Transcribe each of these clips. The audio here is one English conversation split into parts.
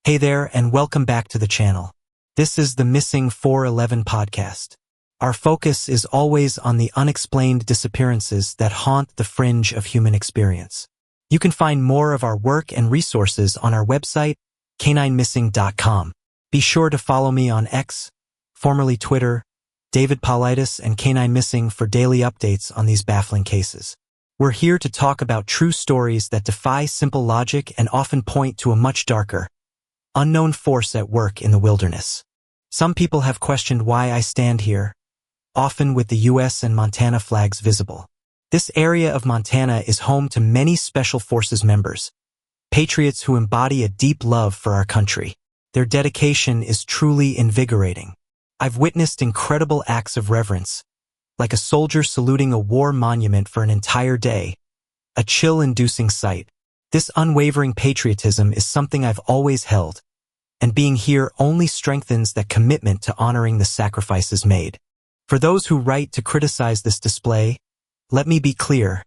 Hey there, and welcome back to the channel. This is the Missing 411 podcast. Our focus is always on the unexplained disappearances that haunt the fringe of human experience. You can find more of our work and resources on our website, caninemissing.com. Be sure to follow me on X, formerly Twitter, David Paulides and Canine Missing for daily updates on these baffling cases. We're here to talk about true stories that defy simple logic and often point to a much darker, unknown force at work in the wilderness. Some people have questioned why I stand here, often with the US and Montana flags visible. This area of Montana is home to many Special Forces members, patriots who embody a deep love for our country. Their dedication is truly invigorating. I've witnessed incredible acts of reverence, like a soldier saluting a war monument for an entire day, a chill-inducing sight. This unwavering patriotism is something I've always held, and being here only strengthens that commitment to honoring the sacrifices made. For those who write to criticize this display, let me be clear.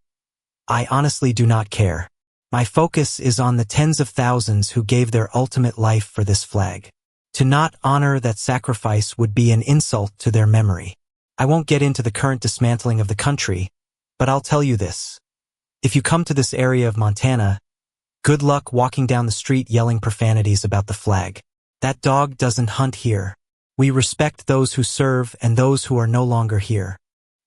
I honestly do not care. My focus is on the tens of thousands who gave their ultimate life for this flag. To not honor that sacrifice would be an insult to their memory. I won't get into the current dismantling of the country, but I'll tell you this. If you come to this area of Montana, good luck walking down the street yelling profanities about the flag. That dog doesn't hunt here. We respect those who serve and those who are no longer here.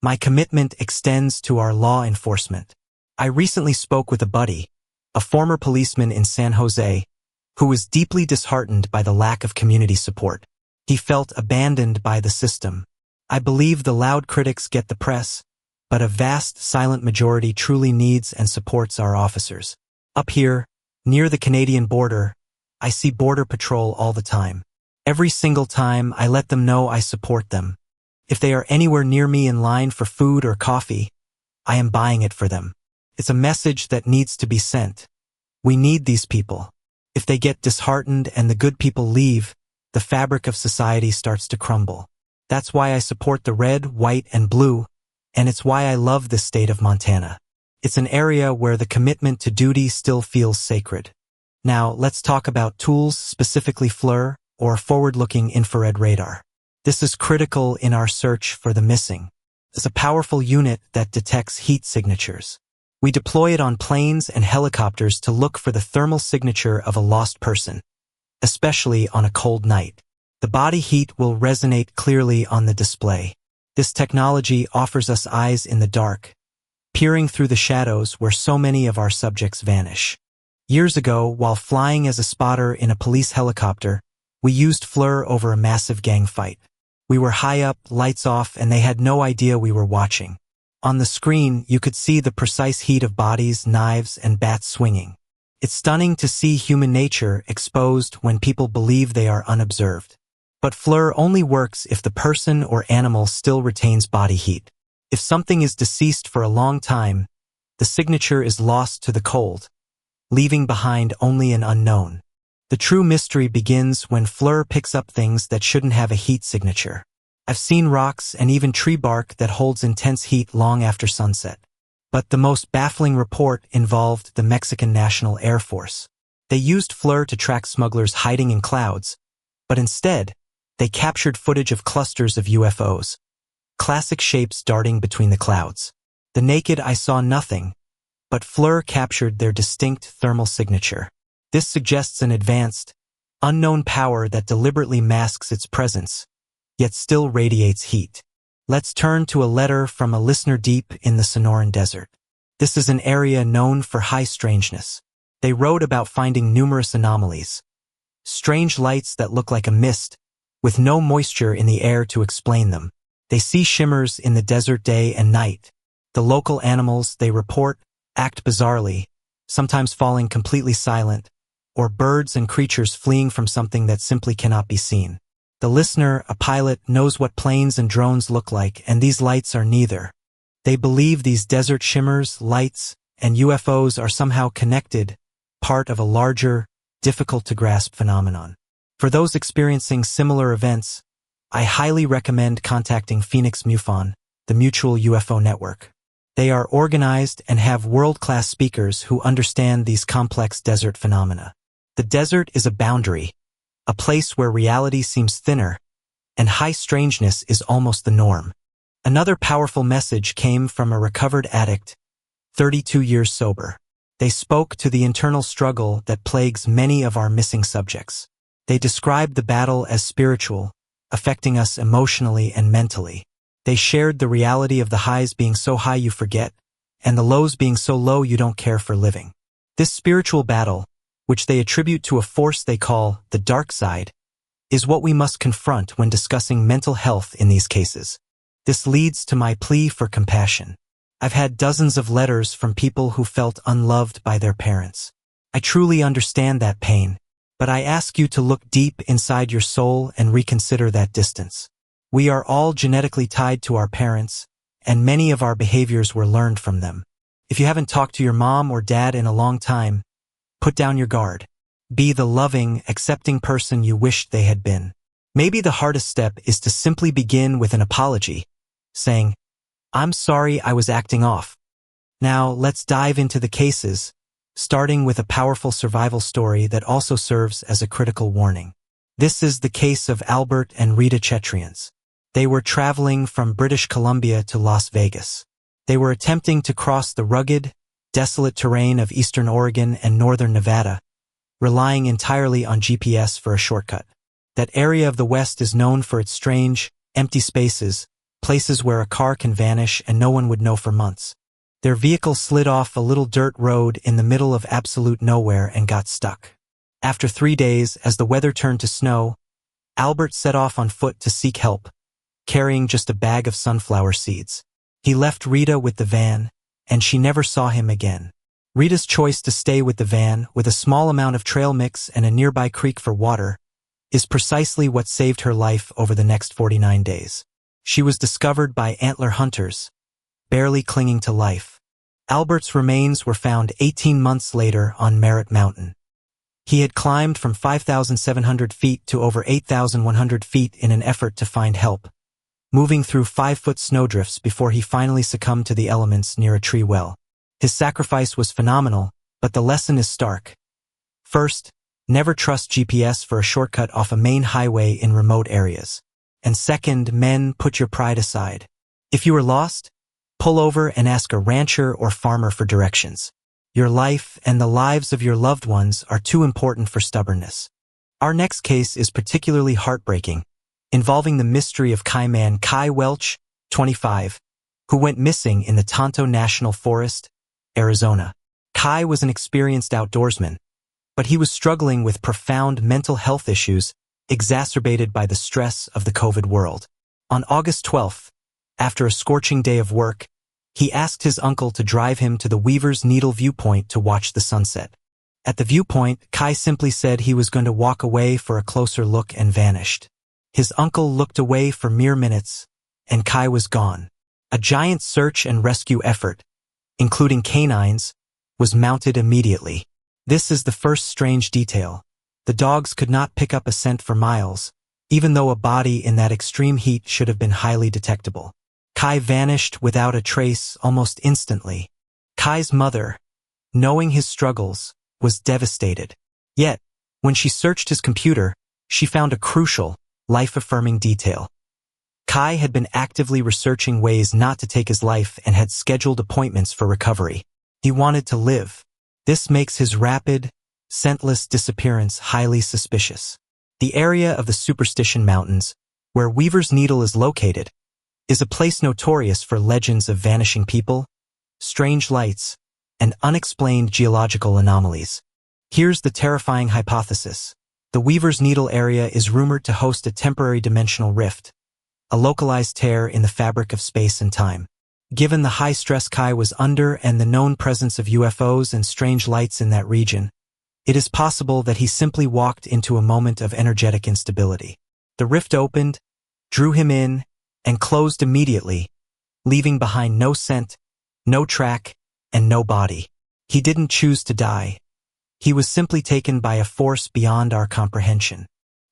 My commitment extends to our law enforcement. I recently spoke with a buddy, a former policeman in San Jose, who was deeply disheartened by the lack of community support. He felt abandoned by the system. I believe the loud critics get the press, but a vast silent majority truly needs and supports our officers. Up here, near the Canadian border, I see Border Patrol all the time. Every single time I let them know I support them. If they are anywhere near me in line for food or coffee, I am buying it for them. It's a message that needs to be sent. We need these people. If they get disheartened and the good people leave, the fabric of society starts to crumble. That's why I support the red, white, and blue, and it's why I love this state of Montana. It's an area where the commitment to duty still feels sacred. Now, let's talk about tools, specifically FLIR, or forward-looking infrared radar. This is critical in our search for the missing. It's a powerful unit that detects heat signatures. We deploy it on planes and helicopters to look for the thermal signature of a lost person, especially on a cold night. The body heat will resonate clearly on the display. This technology offers us eyes in the dark, peering through the shadows where so many of our subjects vanish. Years ago, while flying as a spotter in a police helicopter, we used FLIR over a massive gang fight. We were high up, lights off, and they had no idea we were watching. On the screen, you could see the precise heat of bodies, knives, and bats swinging. It's stunning to see human nature exposed when people believe they are unobserved. But FLIR only works if the person or animal still retains body heat. If something is deceased for a long time, the signature is lost to the cold, leaving behind only an unknown. The true mystery begins when FLIR picks up things that shouldn't have a heat signature. I've seen rocks and even tree bark that holds intense heat long after sunset. But the most baffling report involved the Mexican National Air Force. They used FLIR to track smugglers hiding in clouds, but instead, they captured footage of clusters of UFOs, classic shapes darting between the clouds. The naked eye saw nothing, but FLIR captured their distinct thermal signature. This suggests an advanced, unknown power that deliberately masks its presence, yet still radiates heat. Let's turn to a letter from a listener deep in the Sonoran Desert. This is an area known for high strangeness. They wrote about finding numerous anomalies, strange lights that look like a mist, with no moisture in the air to explain them. They see shimmers in the desert day and night. The local animals, they report, act bizarrely, sometimes falling completely silent, or birds and creatures fleeing from something that simply cannot be seen. The listener, a pilot, knows what planes and drones look like, and these lights are neither. They believe these desert shimmers, lights, and UFOs are somehow connected, part of a larger, difficult-to-grasp phenomenon. For those experiencing similar events, I highly recommend contacting Phoenix MUFON, the Mutual UFO Network. They are organized and have world-class speakers who understand these complex desert phenomena. The desert is a boundary, a place where reality seems thinner, and high strangeness is almost the norm. Another powerful message came from a recovered addict, 32 years sober. They spoke to the internal struggle that plagues many of our missing subjects. They described the battle as spiritual, affecting us emotionally and mentally. They shared the reality of the highs being so high you forget, and the lows being so low you don't care for living. This spiritual battle, which they attribute to a force they call the dark side, is what we must confront when discussing mental health in these cases. This leads to my plea for compassion. I've had dozens of letters from people who felt unloved by their parents. I truly understand that pain, but I ask you to look deep inside your soul and reconsider that distance. We are all genetically tied to our parents, and many of our behaviors were learned from them. If you haven't talked to your mom or dad in a long time, put down your guard. Be the loving, accepting person you wished they had been. Maybe the hardest step is to simply begin with an apology, saying, "I'm sorry I was acting off." Now, let's dive into the cases, starting with a powerful survival story that also serves as a critical warning. This is the case of Albert and Rita Chetrians. They were traveling from British Columbia to Las Vegas. They were attempting to cross the rugged, desolate terrain of eastern Oregon and northern Nevada, relying entirely on GPS for a shortcut. That area of the West is known for its strange, empty spaces, places where a car can vanish and no one would know for months. Their vehicle slid off a little dirt road in the middle of absolute nowhere and got stuck. After 3 days, as the weather turned to snow, Albert set off on foot to seek help, carrying just a bag of sunflower seeds. He left Rita with the van, and she never saw him again. Rita's choice to stay with the van, with a small amount of trail mix and a nearby creek for water, is precisely what saved her life over the next 49 days. She was discovered by antler hunters, barely clinging to life. Albert's remains were found 18 months later on Merritt Mountain. He had climbed from 5,700 feet to over 8,100 feet in an effort to find help, moving through 5-foot snowdrifts before he finally succumbed to the elements near a tree well. His sacrifice was phenomenal, but the lesson is stark. First, never trust GPS for a shortcut off a main highway in remote areas. And second, men, put your pride aside. If you are lost, pull over and ask a rancher or farmer for directions. Your life and the lives of your loved ones are too important for stubbornness. Our next case is particularly heartbreaking, involving the mystery of Kaiman Kai Welch, 25, who went missing in the Tonto National Forest, Arizona. Kai was an experienced outdoorsman, but he was struggling with profound mental health issues exacerbated by the stress of the COVID world. On August 12th, after a scorching day of work, he asked his uncle to drive him to the Weaver's Needle viewpoint to watch the sunset. At the viewpoint, Kai simply said he was going to walk away for a closer look and vanished. His uncle looked away for mere minutes, and Kai was gone. A giant search and rescue effort, including canines, was mounted immediately. This is the first strange detail. The dogs could not pick up a scent for miles, even though a body in that extreme heat should have been highly detectable. Kai vanished without a trace almost instantly. Kai's mother, knowing his struggles, was devastated. Yet, when she searched his computer, she found a crucial, life-affirming detail. Kai had been actively researching ways not to take his life and had scheduled appointments for recovery. He wanted to live. This makes his rapid, scentless disappearance highly suspicious. The area of the Superstition Mountains, where Weaver's Needle is located, is a place notorious for legends of vanishing people, strange lights, and unexplained geological anomalies. Here's the terrifying hypothesis. The Weaver's Needle area is rumored to host a temporary dimensional rift, a localized tear in the fabric of space and time. Given the high stress Kai was under and the known presence of UFOs and strange lights in that region, it is possible that he simply walked into a moment of energetic instability. The rift opened, drew him in, and closed immediately, leaving behind no scent, no track, and no body. He didn't choose to die. He was simply taken by a force beyond our comprehension.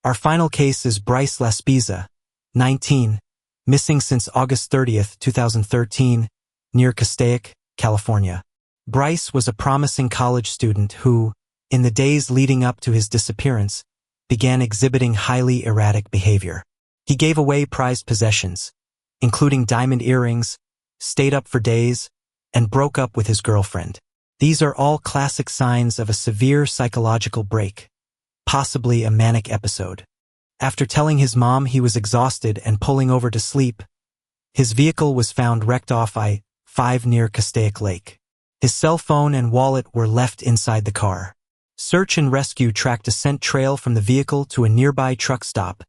Our final case is Bryce Laspisa, 19, missing since August 30th, 2013, near Castaic, California. Bryce was a promising college student who, in the days leading up to his disappearance, began exhibiting highly erratic behavior. He gave away prized possessions, including diamond earrings, stayed up for days, and broke up with his girlfriend. These are all classic signs of a severe psychological break, possibly a manic episode. After telling his mom he was exhausted and pulling over to sleep, his vehicle was found wrecked off I-5 near Castaic Lake. His cell phone and wallet were left inside the car. Search and rescue tracked a scent trail from the vehicle to a nearby truck stop,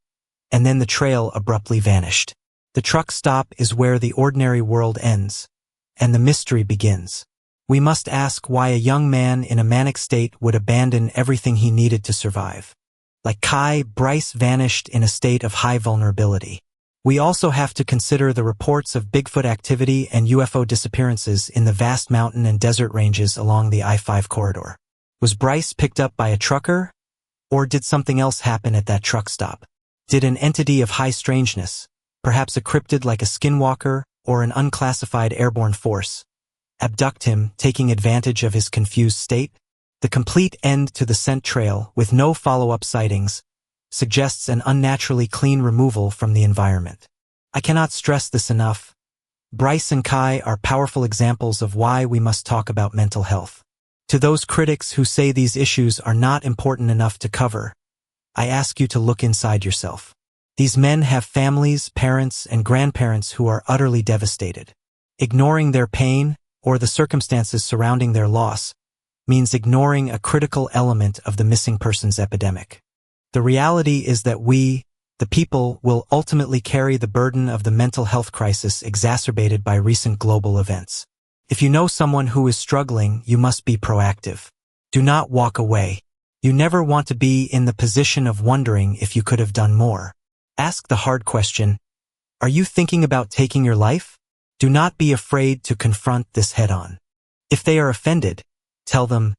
and then the trail abruptly vanished. The truck stop is where the ordinary world ends, and the mystery begins. We must ask why a young man in a manic state would abandon everything he needed to survive. Like Kai, Bryce vanished in a state of high vulnerability. We also have to consider the reports of Bigfoot activity and UFO disappearances in the vast mountain and desert ranges along the I-5 corridor. Was Bryce picked up by a trucker? Or did something else happen at that truck stop? Did an entity of high strangeness, perhaps a cryptid like a skinwalker or an unclassified airborne force, abduct him, taking advantage of his confused state? The complete end to the scent trail, with no follow-up sightings, suggests an unnaturally clean removal from the environment. I cannot stress this enough. Bryce and Kai are powerful examples of why we must talk about mental health. To those critics who say these issues are not important enough to cover, I ask you to look inside yourself. These men have families, parents, and grandparents who are utterly devastated. Ignoring their pain, or the circumstances surrounding their loss, means ignoring a critical element of the missing persons epidemic. The reality is that we, the people, will ultimately carry the burden of the mental health crisis exacerbated by recent global events. If you know someone who is struggling, you must be proactive. Do not walk away. You never want to be in the position of wondering if you could have done more. Ask the hard question, are you thinking about taking your life? Do not be afraid to confront this head-on. If they are offended, tell them,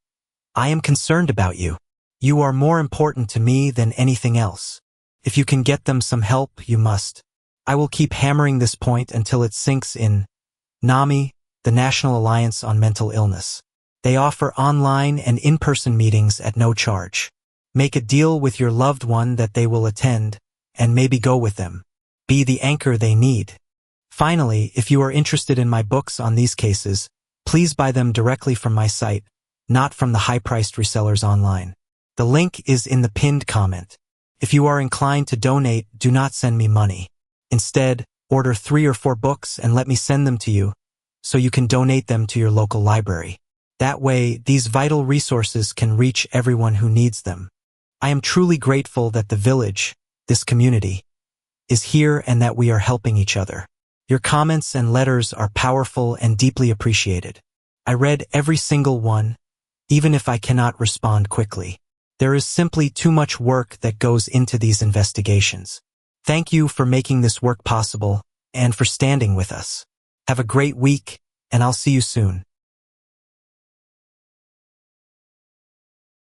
I am concerned about you. You are more important to me than anything else. If you can get them some help, you must. I will keep hammering this point until it sinks in. NAMI, the National Alliance on Mental Illness. They offer online and in-person meetings at no charge. Make a deal with your loved one that they will attend, and maybe go with them. Be the anchor they need. Finally, if you are interested in my books on these cases, please buy them directly from my site, not from the high-priced resellers online. The link is in the pinned comment. If you are inclined to donate, do not send me money. Instead, order 3 or 4 books and let me send them to you, so you can donate them to your local library. That way, these vital resources can reach everyone who needs them. I am truly grateful that the village, this community, is here and that we are helping each other. Your comments and letters are powerful and deeply appreciated. I read every single one, even if I cannot respond quickly. There is simply too much work that goes into these investigations. Thank you for making this work possible and for standing with us. Have a great week, and I'll see you soon.